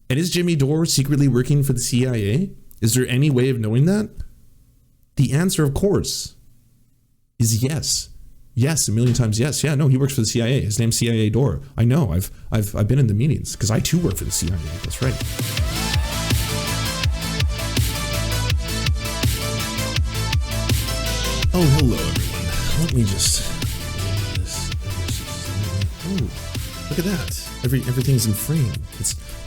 And is Jimmy Dore secretly working for the CIA? Is there any way of knowing that? The answer, of course, is yes. Yes, a million times yes. Yeah, no, he works for the CIA. His name's CIA Dore. I know. I've been in the meetings because I too work for the CIA. That's right. Oh, hello everyone. Let me just. Oh, look at that. Everything's in frame.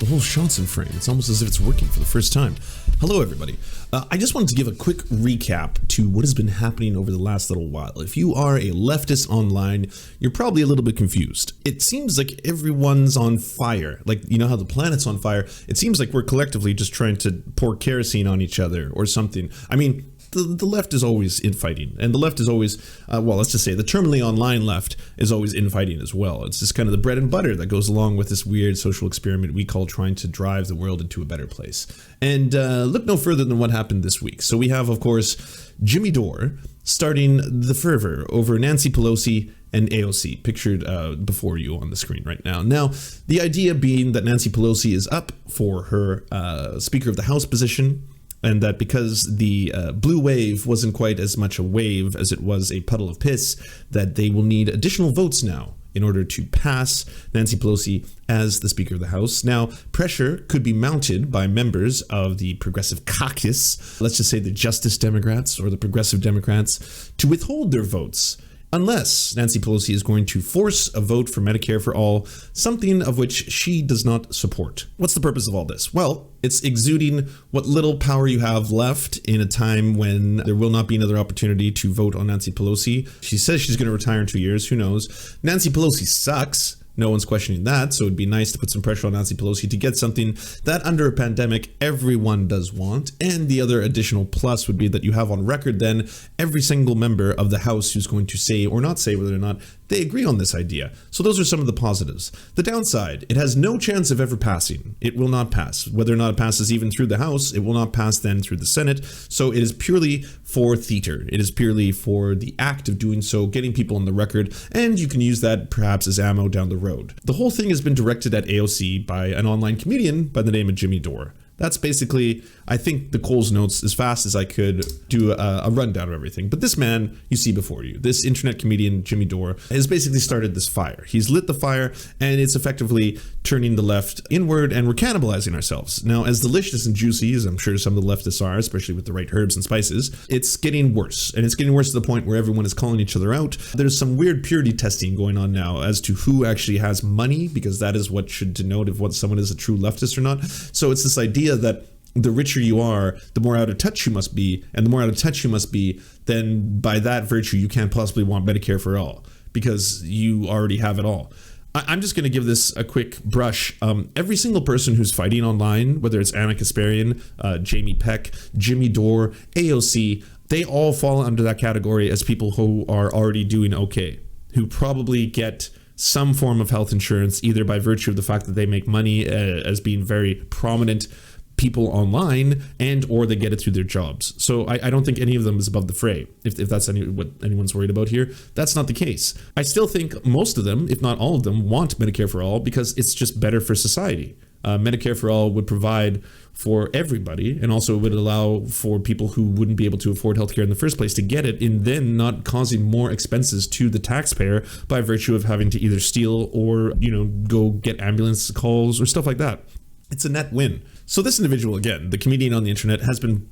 The whole shot's in frame. It's almost as if it's working for the first time. Hello, everybody. I just wanted to give a quick recap to what has been happening over the last little while. If you are a leftist online, you're probably a little bit confused. It seems like everyone's on fire. Like, you know how the planet's on fire? It seems like we're collectively just trying to pour kerosene on each other or something. I mean, the left is always infighting, and the left is always, well, let's just say the terminally online left is always infighting as well. It's just kind of the bread and butter that goes along with this weird social experiment we call trying to drive the world into a better place. And look no further than what happened this week. So we have, of course, Jimmy Dore starting the fervor over Nancy Pelosi and AOC, pictured before you on the screen right now. Now, the idea being that Nancy Pelosi is up for her Speaker of the House position, and that because the blue wave wasn't quite as much a wave as it was a puddle of piss, that they will need additional votes now in order to pass Nancy Pelosi as the Speaker of the House. Now, pressure could be mounted by members of the Progressive Caucus, let's just say the Justice Democrats or the Progressive Democrats, to withhold their votes, unless Nancy Pelosi is going to force a vote for Medicare for all, something of which she does not support. What's the purpose of all this? Well, it's exuding what little power you have left in a time when there will not be another opportunity to vote on Nancy Pelosi. She says she's going to retire in 2 years. Who knows? Nancy Pelosi sucks. No one's questioning that, so it'd be nice to put some pressure on Nancy Pelosi to get something that under a pandemic everyone does want. And the other additional plus would be that you have on record then every single member of the House who's going to say or not say whether or not they agree on this idea. So those are some of the positives. The downside, it has no chance of ever passing. It will not pass. Whether or not it passes even through the House, it will not pass then through the Senate. So it is purely for theater. It is purely for the act of doing so, getting people on the record, and you can use that perhaps as ammo down the road. The whole thing has been directed at AOC by an online comedian by the name of Jimmy Dore. That's basically, I think, the Coles Notes as fast as I could do a rundown of everything. But this man you see before you, this internet comedian, Jimmy Dore, has basically started this fire. He's lit the fire, and it's effectively turning the left inward, and we're cannibalizing ourselves. Now, as delicious and juicy as I'm sure some of the leftists are, especially with the right herbs and spices, it's getting worse. And it's getting worse to the point where everyone is calling each other out. There's some weird purity testing going on now as to who actually has money, because that is what should denote if what someone is a true leftist or not. So it's this idea that the richer you are, the more out of touch you must be, and the more out of touch you must be, then by that virtue you can't possibly want Medicare for all, because you already have it all. I'm just going to give this a quick brush. Every single person who's fighting online, whether it's Anna Kasparian, Jamie Peck, Jimmy Dore, AOC, they all fall under that category as people who are already doing okay, who probably get some form of health insurance, either by virtue of the fact that they make money as being very prominent people online, and or they get it through their jobs. So I don't think any of them is above the fray, if that's what anyone's worried about here. That's not the case. I still think most of them, if not all of them, want Medicare for all because it's just better for society. Medicare for all would provide for everybody, and also would allow for people who wouldn't be able to afford healthcare in the first place to get it, and then not causing more expenses to the taxpayer by virtue of having to either steal or, go get ambulance calls or stuff like that. It's a net win. So this individual, again, the comedian on the internet, has been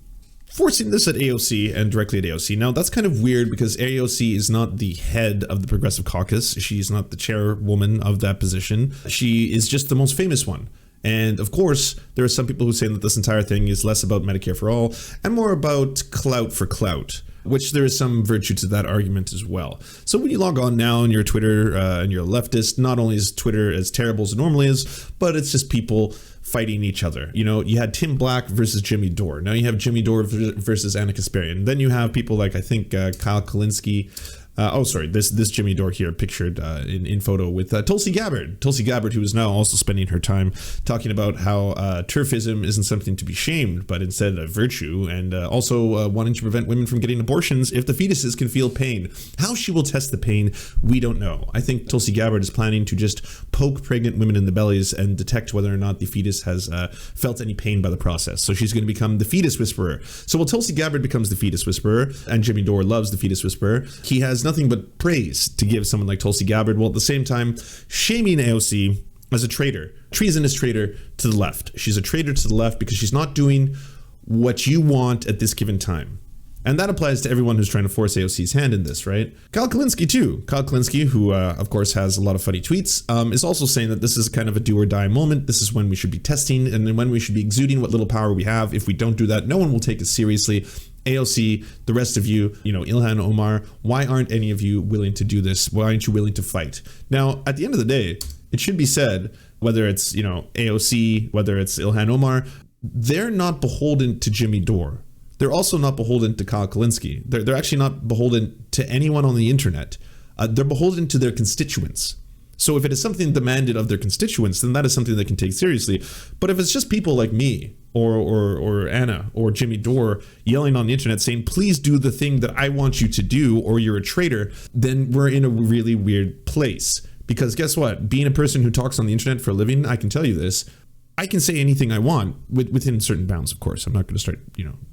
forcing this at AOC and directly at AOC. Now, that's kind of weird because AOC is not the head of the Progressive Caucus. She's not the chairwoman of that position. She is just the most famous one. And of course, there are some people who say that this entire thing is less about Medicare for all and more about clout for clout, which there is some virtue to that argument as well. So when you log on now and you're a Twitter and you're a leftist, not only is Twitter as terrible as it normally is, but it's just people fighting each other. You had Tim Black versus Jimmy Dore. Now you have Jimmy Dore versus Anna Kasparian. Then you have people like, I think, Kyle Kulinski, This Jimmy Dore here pictured in photo with Tulsi Gabbard. Tulsi Gabbard, who is now also spending her time talking about how turfism isn't something to be shamed, but instead a virtue, and also wanting to prevent women from getting abortions if the fetuses can feel pain. How she will test the pain, we don't know. I think Tulsi Gabbard is planning to just poke pregnant women in the bellies and detect whether or not the fetus has felt any pain by the process. So she's going to become the fetus whisperer. So while Tulsi Gabbard becomes the fetus whisperer, and Jimmy Dore loves the fetus whisperer, he has nothing but praise to give someone like Tulsi Gabbard, while at the same time shaming AOC as a traitor, treasonous traitor to the left. She's a traitor to the left because she's not doing what you want at this given time. And that applies to everyone who's trying to force AOC's hand in this, right? Kyle Kulinski too. Kyle Kulinski, who of course has a lot of funny tweets, is also saying that this is kind of a do or die moment. This is when we should be testing and when we should be exuding what little power we have. If we don't do that, no one will take us seriously. AOC, the rest of you, Ilhan Omar, why aren't any of you willing to do this? Why aren't you willing to fight? Now, at the end of the day, it should be said, whether it's, AOC, whether it's Ilhan Omar, they're not beholden to Jimmy Dore. They're also not beholden to Kyle Kulinski. They're actually not beholden to anyone on the internet. They're beholden to their constituents. So if it is something demanded of their constituents, then that is something they can take seriously. But if it's just people like me or Anna or Jimmy Dore yelling on the internet saying, please do the thing that I want you to do or you're a traitor, then we're in a really weird place. Because guess what? Being a person who talks on the internet for a living, I can tell you this. I can say anything I want within certain bounds, of course. I'm not going to start,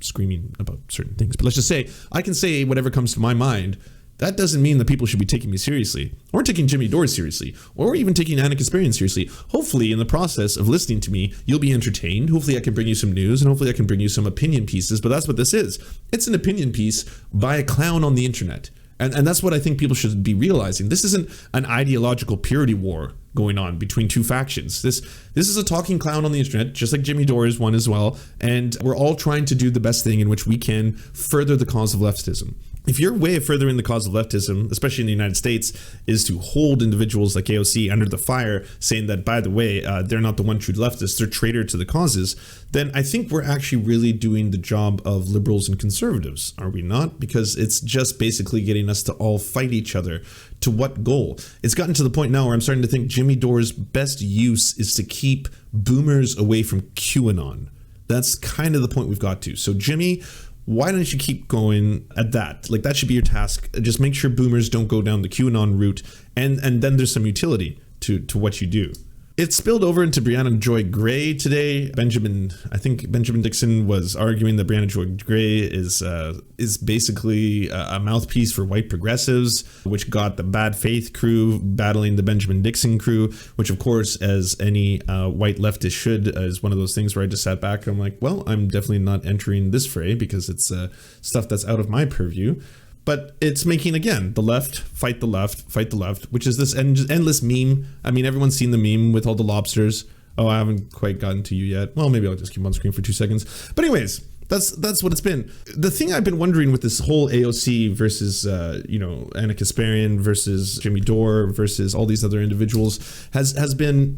screaming about certain things. But let's just say I can say whatever comes to my mind. That doesn't mean that people should be taking me seriously, or taking Jimmy Dore seriously, or even taking Anna Kasparian seriously. Hopefully, in the process of listening to me, you'll be entertained. Hopefully, I can bring you some news, and hopefully, I can bring you some opinion pieces. But that's what this is. It's an opinion piece by a clown on the internet. And that's what I think people should be realizing. This isn't an ideological purity war going on between two factions. This is a talking clown on the internet, just like Jimmy Dore is one as well. And we're all trying to do the best thing in which we can further the cause of leftism. If your way of furthering the cause of leftism, especially in the United States, is to hold individuals like AOC under the fire, saying that, by the way, they're not the one true leftists, they're traitor to the causes, then I think we're actually really doing the job of liberals and conservatives, are we not? Because it's just basically getting us to all fight each other. To what goal? It's gotten to the point now where I'm starting to think Jimmy Dore's best use is to keep boomers away from QAnon. That's kind of the point we've got to. So Jimmy, why don't you keep going at that? Like, that should be your task. Just make sure boomers don't go down the QAnon route, and then there's some utility to what you do. It spilled over into Briahna Joy Gray today. I think Benjamin Dixon was arguing that Briahna Joy Gray is basically a mouthpiece for white progressives, which got the bad faith crew battling the Benjamin Dixon crew, which of course, as any white leftist should, is one of those things where I just sat back and I'm like, well, I'm definitely not entering this fray because it's stuff that's out of my purview. But it's making, again, the left, fight the left, which is this endless meme. I mean, everyone's seen the meme with all the lobsters. Oh, I haven't quite gotten to you yet. Well, maybe I'll just keep on screen for 2 seconds. But anyways, that's what it's been. The thing I've been wondering with this whole AOC versus, Anna Kasparian versus Jimmy Dore versus all these other individuals has been,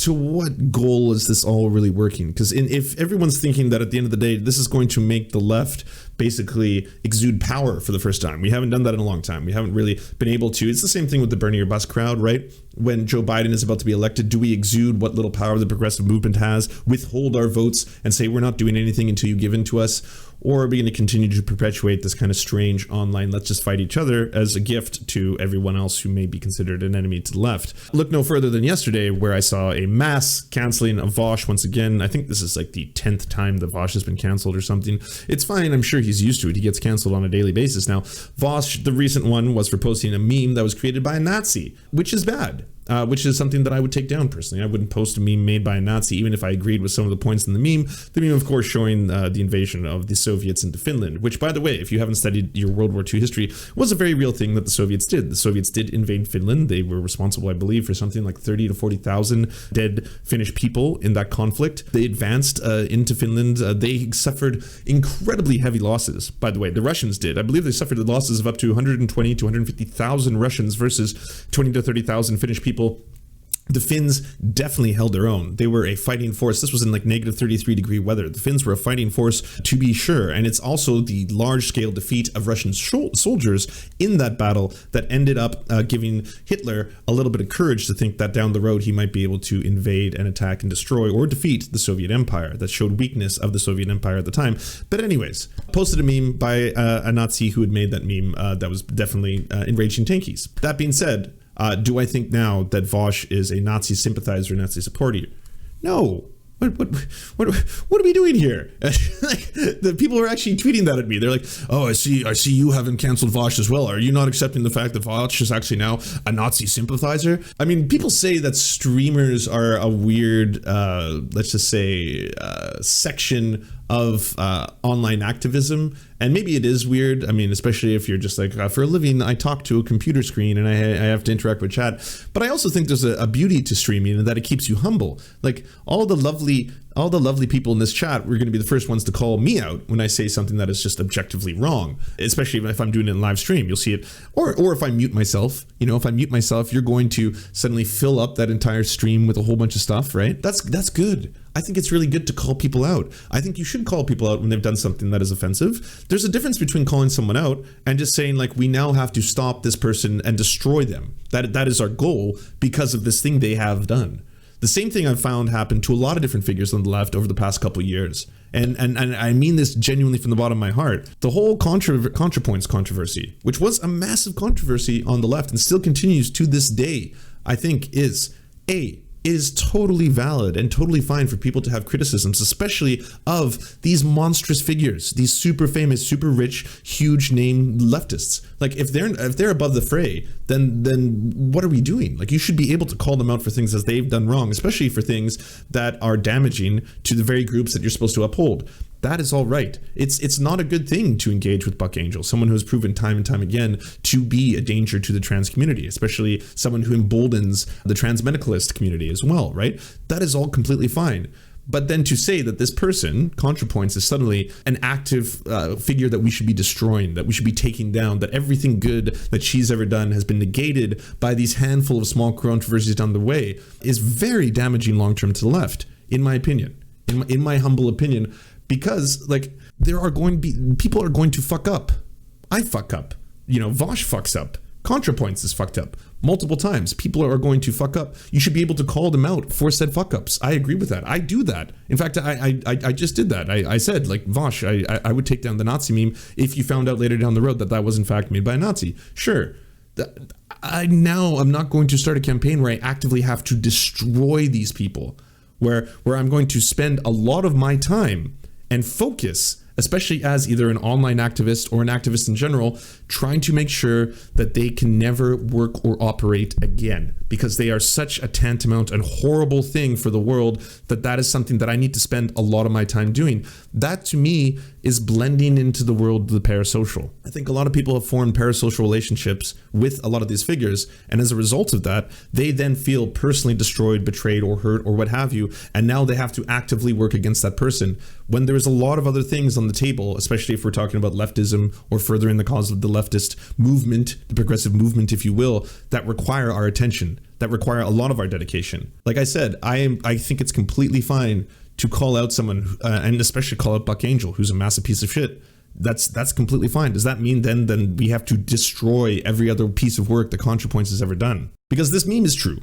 to what goal is this all really working? Because if everyone's thinking that at the end of the day, this is going to make the left basically exude power for the first time. We haven't done that in a long time. We haven't really been able to. It's the same thing with the Bernie or Bust crowd, right? When Joe Biden is about to be elected, do we exude what little power the progressive movement has, withhold our votes, and say we're not doing anything until you give in to us? Or are we going to continue to perpetuate this kind of strange online, let's just fight each other, as a gift to everyone else who may be considered an enemy to the left? Look no further than yesterday, where I saw a mass canceling of Vaush once again. I think this is like the 10th time that Vaush has been canceled or something. It's fine. I'm sure he's used to it. He gets canceled on a daily basis now. Vaush, the recent one, was for posting a meme that was created by a Nazi, which is bad. Which is something that I would take down personally. I wouldn't post a meme made by a Nazi, even if I agreed with some of the points in the meme. The meme, of course, showing the invasion of the Soviets into Finland, which, by the way, if you haven't studied your World War II history, was a very real thing that the Soviets did. The Soviets did invade Finland. They were responsible, I believe, for something like 30 to 40,000 dead Finnish people in that conflict. They advanced into Finland. They suffered incredibly heavy losses, by the way. The Russians did. I believe they suffered the losses of up to 120 to 150,000 Russians versus 20 to 30,000 Finnish people. The Finns definitely held their own. They were a fighting force. This was in like negative 33-degree weather. The Finns were a fighting force, to be sure. And it's also the large-scale defeat of Russian soldiers in that battle that ended up giving Hitler a little bit of courage to think that down the road he might be able to invade and attack and destroy or defeat the Soviet Empire. That showed weakness of the Soviet Empire at the time. But anyways, posted a meme by a Nazi who had made that meme that was definitely enraging tankies. That being said, do I think now that Vaush is a Nazi sympathizer, Nazi supporter? No. What are we doing here? Like, the people are actually tweeting that at me. They're like, "Oh, I see you haven't canceled Vaush as well. Are you not accepting the fact that Vaush is actually now a Nazi sympathizer?" I mean, people say that streamers are a weird, let's just say, section of online activism, and maybe it is weird. I mean, especially if you're just like, for a living I talk to a computer screen and I have to interact with chat. But I also think there's a beauty to streaming, and that it keeps you humble. Like all the lovely people in this chat were going to be the first ones to call me out when I say something that is just objectively wrong, especially if I'm doing it in live stream. You'll see it, or if I mute myself. You know, if I mute myself, you're going to suddenly fill up that entire stream with a whole bunch of stuff, right? That's good. I think it's really good to call people out. I think you should call people out when they've done something that is offensive. There's a difference between calling someone out and just saying, like, we now have to stop this person and destroy them. That is our goal because of this thing they have done. The same thing I've found happened to a lot of different figures on the left over the past couple of years. And I mean this genuinely from the bottom of my heart. The whole ContraPoints controversy, which was a massive controversy on the left and still continues to this day, I think is totally valid and totally fine for people to have criticisms, especially of these monstrous figures, these super famous, super rich, huge name leftists. Like if they're above the fray, then what are we doing? Like you should be able to call them out for things as they've done wrong, especially for things that are damaging to the very groups that you're supposed to uphold. That is all right. It's not a good thing to engage with Buck Angel, someone who has proven time and time again to be a danger to the trans community, especially someone who emboldens the trans medicalist community as well, right? That is all completely fine. But then to say that this person, ContraPoints, is suddenly an active figure that we should be destroying, that we should be taking down, that everything good that she's ever done has been negated by these handful of small controversies down the way, is very damaging long-term to the left, in my opinion, in my humble opinion. Because like there are going to be people are going to fuck up. I fuck up. You know, Vaush fucks up. ContraPoints is fucked up multiple times. People are going to fuck up. You should be able to call them out for said fuck ups. I agree with that. I do that. In fact, I just did that. I said, like, Vaush, I would take down the Nazi meme if you found out later down the road that was in fact made by a Nazi. Sure. I'm not going to start a campaign where I actively have to destroy these people, where I'm going to spend a lot of my time and focus, especially as either an online activist or an activist in general, trying to make sure that they can never work or operate again, because they are such a tantamount and horrible thing for the world that is something that I need to spend a lot of my time doing. That to me is blending into the world of the parasocial. I think a lot of people have formed parasocial relationships with a lot of these figures, and as a result of that, they then feel personally destroyed, betrayed, or hurt, or what have you, and now they have to actively work against that person, when there's a lot of other things on the table, especially if we're talking about leftism or furthering the cause of the leftist movement, the progressive movement, if you will, that require our attention, that require a lot of our dedication. Like I said, I think it's completely fine to call out someone, and especially call out Buck Angel, who's a massive piece of shit. That's completely fine. Does that mean then we have to destroy every other piece of work that ContraPoints has ever done? Because this meme is true.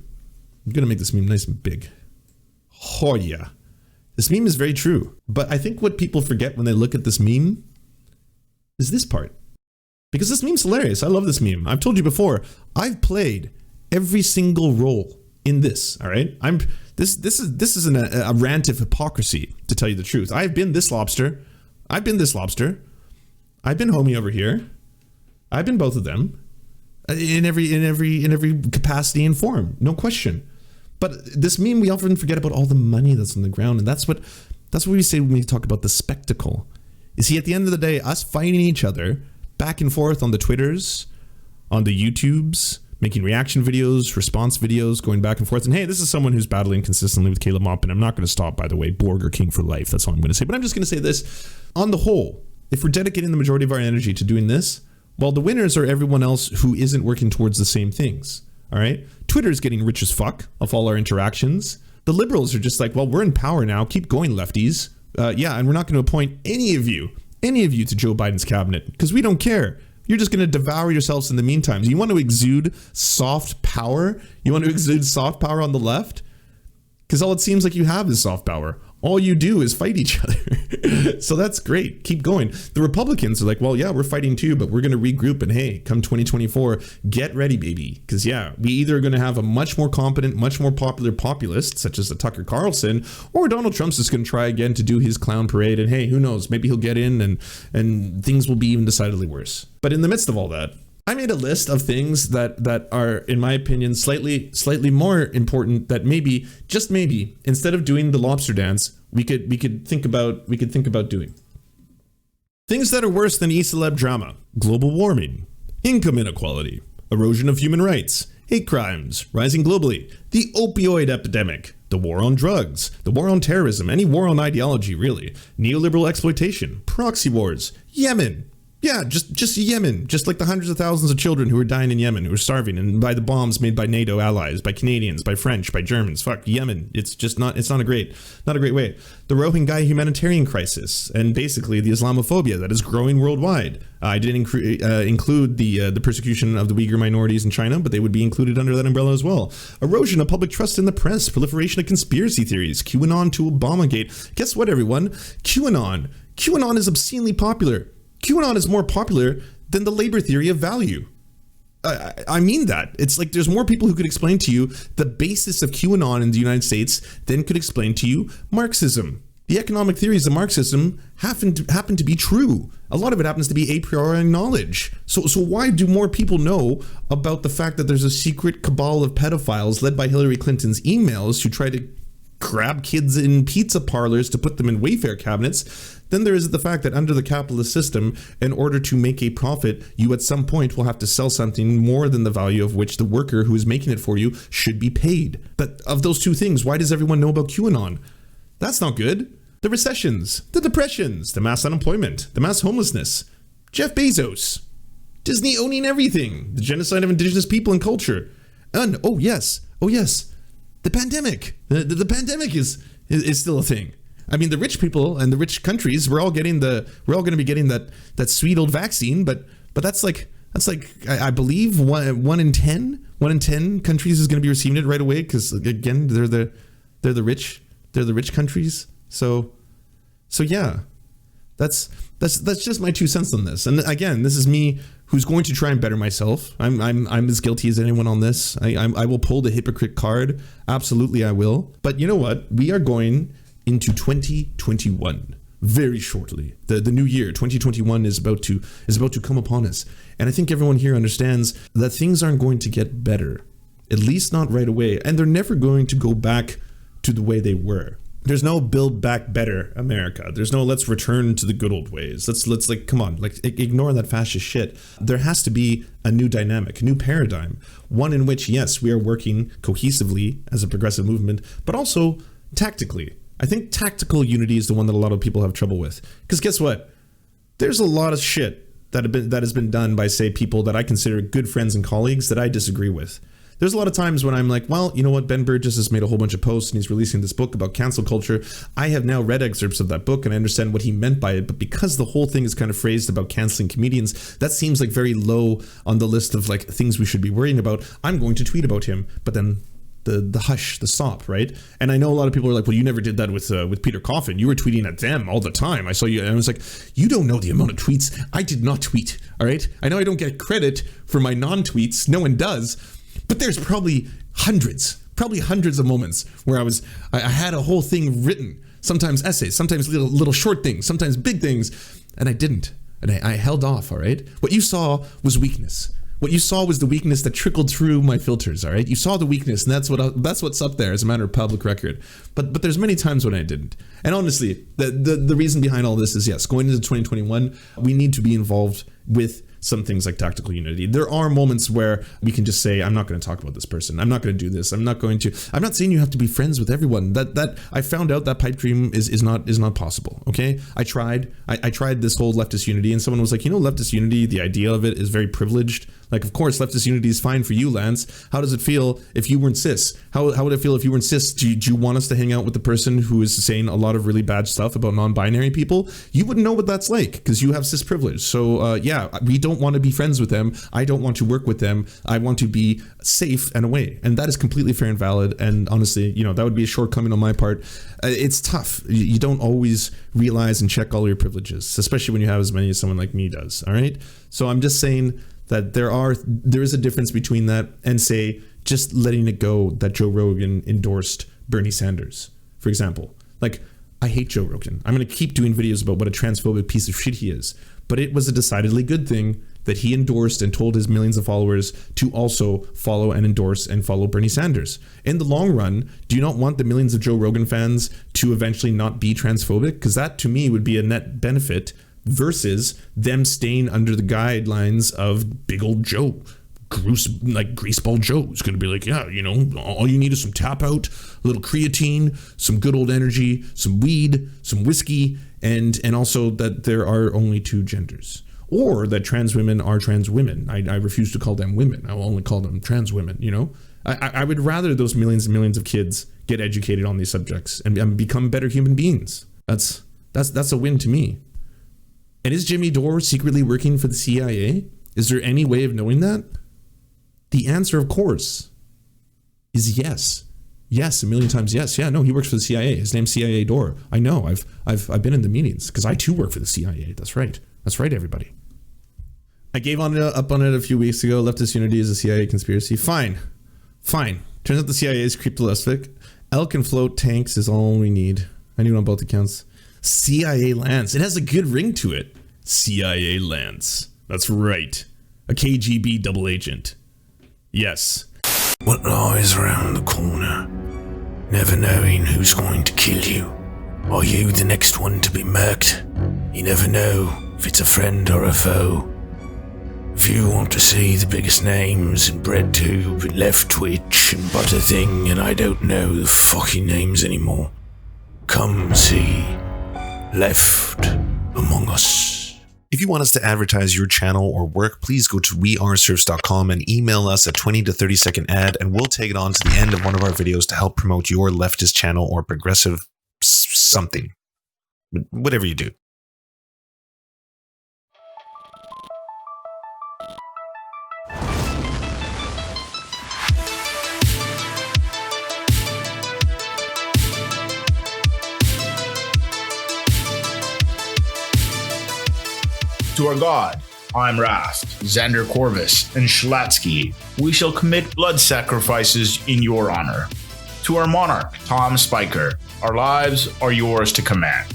I'm gonna make this meme nice and big. Oh yeah. This meme is very true. But I think what people forget when they look at this meme is this part. Because this meme's hilarious. I love this meme. I've told you before, I've played every single role in this, all right? This isn't a rant of hypocrisy, to tell you the truth. I've been this lobster. I've been this lobster. I've been homie over here. I've been both of them. In every capacity and form, no question. But this meme, we often forget about all the money that's on the ground, and that's what we say when we talk about the spectacle. You see, at the end of the day, us fighting each other back and forth on the Twitters, on the YouTubes, making reaction videos, response videos, going back and forth. And hey, this is someone who's battling consistently with Caleb Mop, and I'm not going to stop, by the way. Borg or King for life. That's all I'm going to say. But I'm just going to say this. On the whole, if we're dedicating the majority of our energy to doing this, well, the winners are everyone else who isn't working towards the same things. All right. Twitter's getting rich as fuck off all our interactions. The liberals are just like, well, we're in power now. Keep going, lefties. And we're not going to appoint any of you to Joe Biden's cabinet because we don't care. You're just going to devour yourselves in the meantime. You want to exude soft power? You want to exude soft power on the left? Because all it seems like you have is soft power. All you do is fight each other. So that's great. Keep going. The Republicans are like, well, yeah, we're fighting too, but we're going to regroup. And hey, come 2024, get ready, baby. Because yeah, we either are going to have a much more competent, much more popular populist, such as the Tucker Carlson, or Donald Trump's just going to try again to do his clown parade. And hey, who knows? Maybe he'll get in and things will be even decidedly worse. But in the midst of all that, I made a list of things that are, in my opinion, slightly more important that maybe, just maybe, instead of doing the lobster dance, we could think about doing. Things that are worse than e-celeb drama: global warming, income inequality, erosion of human rights, hate crimes rising globally, the opioid epidemic, the war on drugs, the war on terrorism, any war on ideology really, neoliberal exploitation, proxy wars, Yemen. Yeah, just Yemen, just like the hundreds of thousands of children who are dying in Yemen, who are starving, and by the bombs made by NATO allies, by Canadians, by French, by Germans. Fuck Yemen. It's not a great way. The Rohingya humanitarian crisis, and basically the Islamophobia that is growing worldwide. I didn't include the persecution of the Uyghur minorities in China, but they would be included under that umbrella as well. Erosion of public trust in the press, proliferation of conspiracy theories, QAnon to Obamagate. Guess what, everyone? QAnon is obscenely popular. QAnon is more popular than the labor theory of value. I mean that. It's like there's more people who could explain to you the basis of QAnon in the United States than could explain to you Marxism. The economic theories of Marxism happen to be true. A lot of it happens to be a priori knowledge. So why do more people know about the fact that there's a secret cabal of pedophiles led by Hillary Clinton's emails who try to grab kids in pizza parlors to put them in Wayfair cabinets? Then there is the fact that under the capitalist system, in order to make a profit, you at some point will have to sell something more than the value of which the worker who is making it for you should be paid. But of those two things, why does everyone know about QAnon? That's not good. The recessions, the depressions, the mass unemployment, the mass homelessness, Jeff Bezos, Disney owning everything, the genocide of indigenous people and culture, and oh yes, the pandemic. The pandemic is still a thing. I mean, the rich people and the rich countries, we're all going to be getting that sweet old vaccine, but that's like I believe one in 10 countries is going to be receiving it right away because again they're the rich countries. So yeah, that's just my 2 cents on this. And again, this is me who's going to try and better myself. I'm as guilty as anyone on this. I will pull the hypocrite card. Absolutely, I will. But you know what? We are going into 2021 very shortly. The new year 2021 is about to come upon us, and I think everyone here understands that things aren't going to get better, at least not right away, and they're never going to go back to the way they were. There's no build back better America. There's no let's return to the good old ways. Let's like come on, like ignore that fascist shit. There has to be a new dynamic, a new paradigm, one in which yes, we are working cohesively as a progressive movement, but also tactically. I think tactical unity is the one that a lot of people have trouble with. Because guess what? There's a lot of shit that has been done by, say, people that I consider good friends and colleagues that I disagree with. There's a lot of times when I'm like, well, you know what? Ben Burgess has made a whole bunch of posts and he's releasing this book about cancel culture. I have now read excerpts of that book and I understand what he meant by it. But because the whole thing is kind of phrased about canceling comedians, that seems like very low on the list of like things we should be worrying about. I'm going to tweet about him. But then the hush, the stop, right? And I know a lot of people are like, well, you never did that with Peter Coffin. You were tweeting at them all the time. I saw you, and I was like, you don't know the amount of tweets I did not tweet, all right? I know I don't get credit for my non-tweets. No one does. But there's probably hundreds of moments where I had a whole thing written, sometimes essays, sometimes little short things, sometimes big things, and I didn't. And I held off, all right? What you saw was weakness. What you saw was the weakness that trickled through my filters, all right? You saw the weakness, and that's what's up there as a matter of public record. But there's many times when I didn't. And honestly, the reason behind all this is, yes, going into 2021, we need to be involved with some things like tactical unity. There are moments where we can just say, I'm not going to talk about this person. I'm not going to do this. I'm not saying you have to be friends with everyone. That I found out that pipe dream is not possible. Okay. I tried this whole leftist unity, and someone was like, leftist unity, the idea of it is very privileged. Like, of course, leftist unity is fine for you, Lance. How does it feel if you weren't cis? How would it feel if you weren't cis? Do you want us to hang out with the person who is saying a lot of really bad stuff about non-binary people? You wouldn't know what that's like because you have cis privilege. So yeah, we don't want to be friends with them. I don't want to work with them. I want to be safe and away. And that is completely fair and valid. And honestly, that would be a shortcoming on my part. It's tough. You don't always realize and check all your privileges, especially when you have as many as someone like me does. All right. So I'm just saying that there is a difference between that and, say, just letting it go that Joe Rogan endorsed Bernie Sanders, for example. Like, I hate Joe Rogan. I'm going to keep doing videos about what a transphobic piece of shit he is. But it was a decidedly good thing that he endorsed and told his millions of followers to also follow and endorse and follow Bernie Sanders. In the long run, do you not want the millions of Joe Rogan fans to eventually not be transphobic? Because that, to me, would be a net benefit versus them staying under the guidelines of big old Joe. Greaseball Joe is going to be like, yeah, all you need is some tap out, a little creatine, some good old energy, some weed, some whiskey, and also that there are only two genders. Or that trans women are trans women. I refuse to call them women. I will only call them trans women, I would rather those millions and millions of kids get educated on these subjects and become better human beings. That's a win to me. And is Jimmy Dore secretly working for the CIA? Is there any way of knowing that? The answer, of course, is yes. Yes, a million times yes. Yeah, no, he works for the CIA. His name's CIA Dore. I know. I've been in the meetings because I too work for the CIA. That's right. That's right, everybody. I gave up on it a few weeks ago. Leftist unity is a CIA conspiracy. Fine. Turns out the CIA is creeptalistic. Elk and float tanks is all we need. I knew it on both accounts. CIA Lance. It has a good ring to it. CIA Lance. That's right. A KGB double agent. Yes. What lies around the corner? Never knowing who's going to kill you. Are you the next one to be murked? You never know if it's a friend or a foe. If you want to see the biggest names in BreadTube and Left Twitch and Butterthing and I don't know the fucking names anymore, come see Left Among Us. If you want us to advertise your channel or work, please go to weareserfs.com and email us a 20 to 30 second ad, and we'll take it on to the end of one of our videos to help promote your leftist channel or progressive something. Whatever you do. To our God, I'm Rast, Xander Corvus, and Schlatsky, we shall commit blood sacrifices in your honor. To our monarch, Tom Spiker, our lives are yours to command.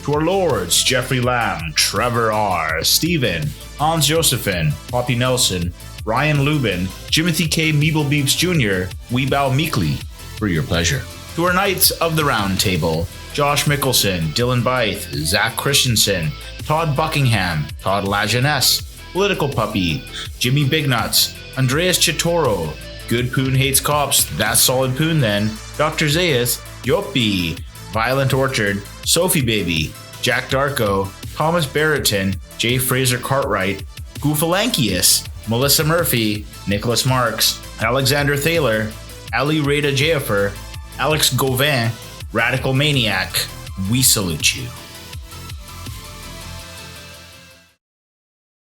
To our lords, Jeffrey Lamb, Trevor R., Stephen, Hans Josephine, Poppy Nelson, Ryan Lubin, Jimothy K. Meeblebeeps Jr., we bow meekly for your pleasure. To our Knights of the Round Table, Josh Mickelson, Dylan Bythe, Zach Christensen, Todd Buckingham, Todd Lajeunesse, Political Puppy, Jimmy Bignuts, Andreas Chitoro, Good Poon Hates Cops, That's Solid Poon Then, Dr. Zayas, Yopi, Violent Orchard, Sophie Baby, Jack Darko, Thomas Barretton, J. Fraser Cartwright, Goofalankius, Melissa Murphy, Nicholas Marks, Alexander Thaler, Ali Rada Jaffer, Alex Gauvin, Radical Maniac, we salute you.